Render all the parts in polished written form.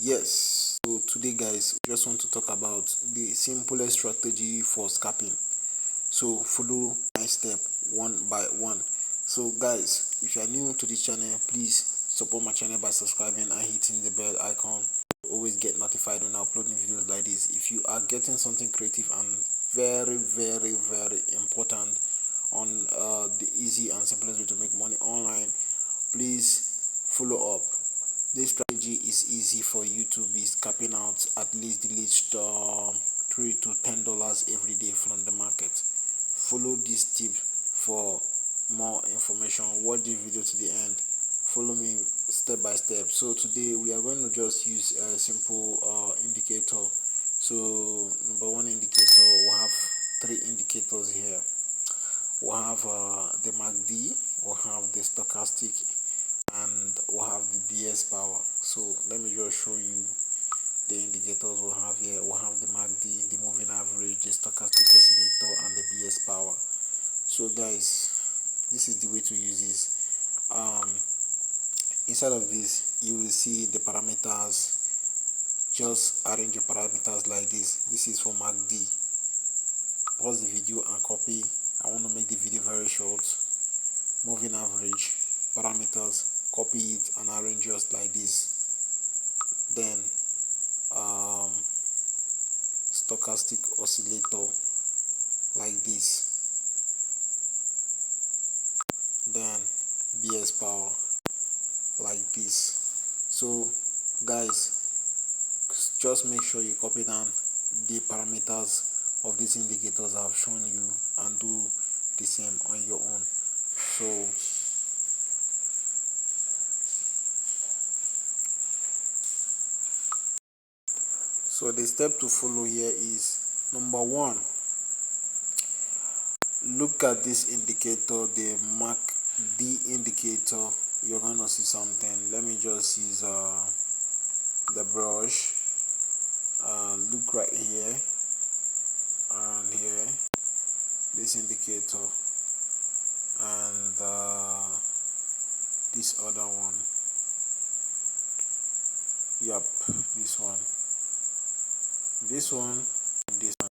Yes, so today guys, we just want to talk about the simplest strategy for scalping. So follow my step one by one. So guys, if you are new to this channel, please support my channel by subscribing and hitting the bell icon. Always get notified when I uploading videos like this. If you are getting something creative and very important on the easy and simplest way to make money online, please follow up. This strategy is easy for you to be scalping out at least $3 to $10 every day from the market. Follow this tip for more information. Watch the video to the end. Follow me step by step. So today we are going to just use a simple indicator. So number one indicator, we have three indicators here. We have the MACD, we have the stochastic, and we have the BS power. So let me just show you the indicators we have here. We have the MACD, the moving average, the stochastic oscillator, and the BS power. So guys, this is the way to use this. Inside of this, you will see the parameters. Just arrange your parameters like this. This is for MACD. Pause the video and copy. I want to make the video very short. Moving average, parameters, copy it and arrange just like this. Then stochastic oscillator like this. Then BS power like this. So guys, just make sure you copy down the parameters of these indicators I have shown you and do the same on your own. So the step to follow here is number one, look at this indicator, the MACD indicator. You're gonna see something. Let me just use the brush. Look right here and here, this indicator, and this other one. Yep, this one and this one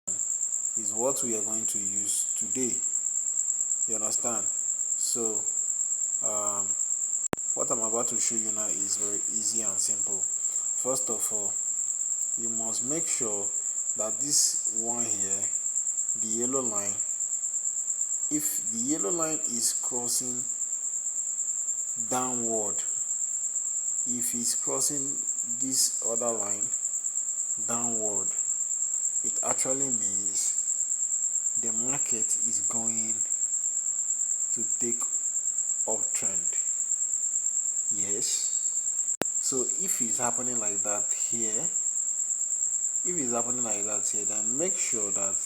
is what we are going to use today. You understand? So what I'm about to show you now is very easy and simple. First of all, you must make sure that this one here, the yellow line, if the yellow line is crossing downward, if it's crossing this other line downward, it actually means the market is going to take uptrend. Yes. So if it's happening like that here, then make sure that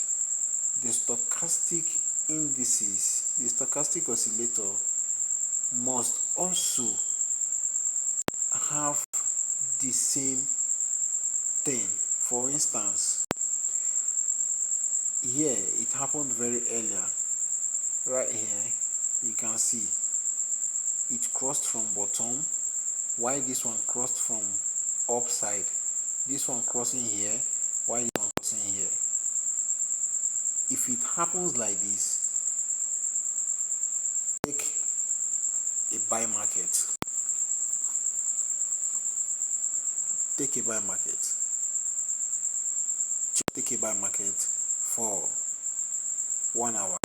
the stochastic indices, the stochastic oscillator, must also have the same thing. For instance, here it happened very earlier. Right here, you can see it crossed from bottom, while this one crossed from upside. This one crossing here, while this one crossing here. If it happens like this, take a buy market. Take a buy market. Just take a buy market for 1 hour.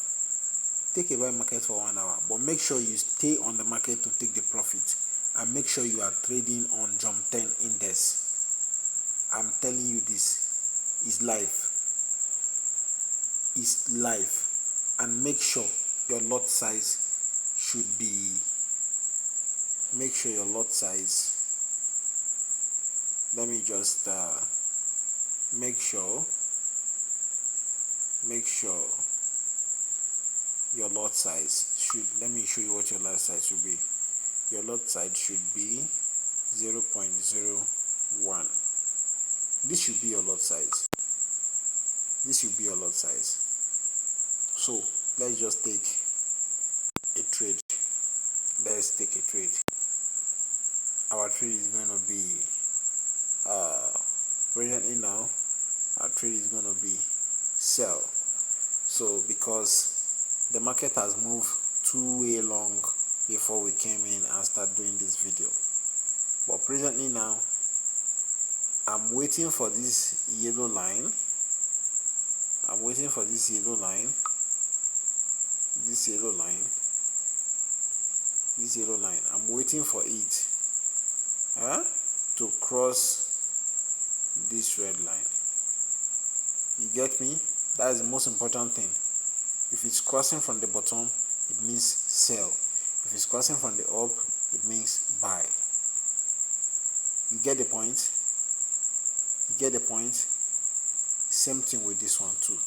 Take a buy market for 1 hour, but make sure you stay on the market to take the profit, and make sure you are trading on jump 10 index. I'm telling you, this is live. Is live. And make sure your lot size should be, make sure your lot size, let me just make sure your lot size should, let me show you what your lot size should be. Your lot size should be 0.01. This should be your lot size. So let's just take a trade. Let's take a trade. Our trade is going to be presently now our trade is going to be sell. So because the market has moved too way long before we came in and start doing this video, but presently now I'm waiting for this yellow line. I'm waiting for this yellow line, I'm waiting for it to cross this red line. You get me? That is the most important thing. If it's crossing from the bottom, it means sell. If it's crossing from the up, it means buy. You get the point? Same thing with this one too.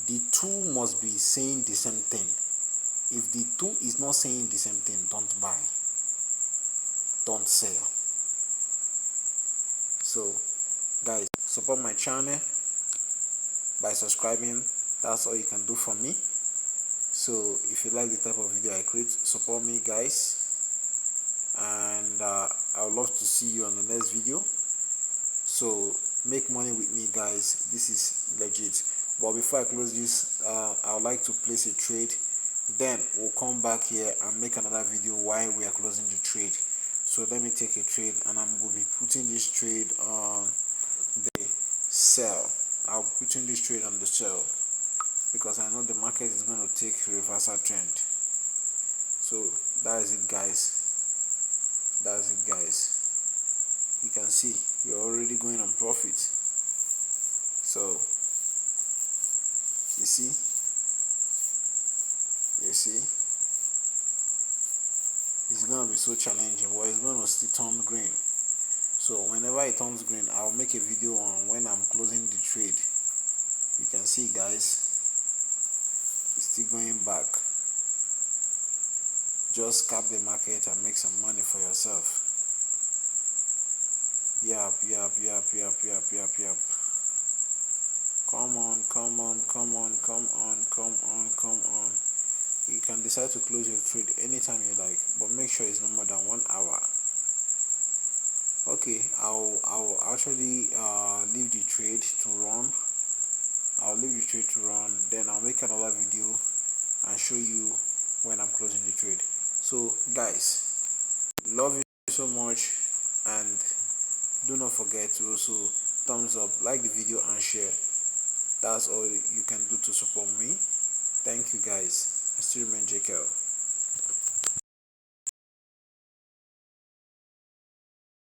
The two must be saying the same thing. If the two is not saying the same thing, don't buy, don't sell. So guys, support my channel by subscribing. That's all you can do for me. So if you like the type of video I create, support me guys, and I would love to see you on the next video. So make money with me guys, this is legit. But before I close this, I would like to place a trade, then we'll come back here and make another video while we are closing the trade. So let me take a trade, and I'm going to be putting this trade on the sell. I'll be putting this trade on the sell because I know the market is going to take reversal trend. So that is it guys. You can see we're already going on profit. So you see it's going to be so challenging, but it's going to still turn green. So whenever it turns green, I'll make a video on when I'm closing the trade. You can see guys, it's still going back. Just cap the market and make some money for yourself. Yep. Come on. You can decide to close your trade anytime you like, but make sure it's no more than 1 hour. Okay, I'll actually leave the trade to run. Then I'll make another video and show you when I'm closing the trade. So guys, love you so much, and do not forget to also thumbs up, like the video, and share. That's all you can do to support me. Thank you guys. I still remain JKL.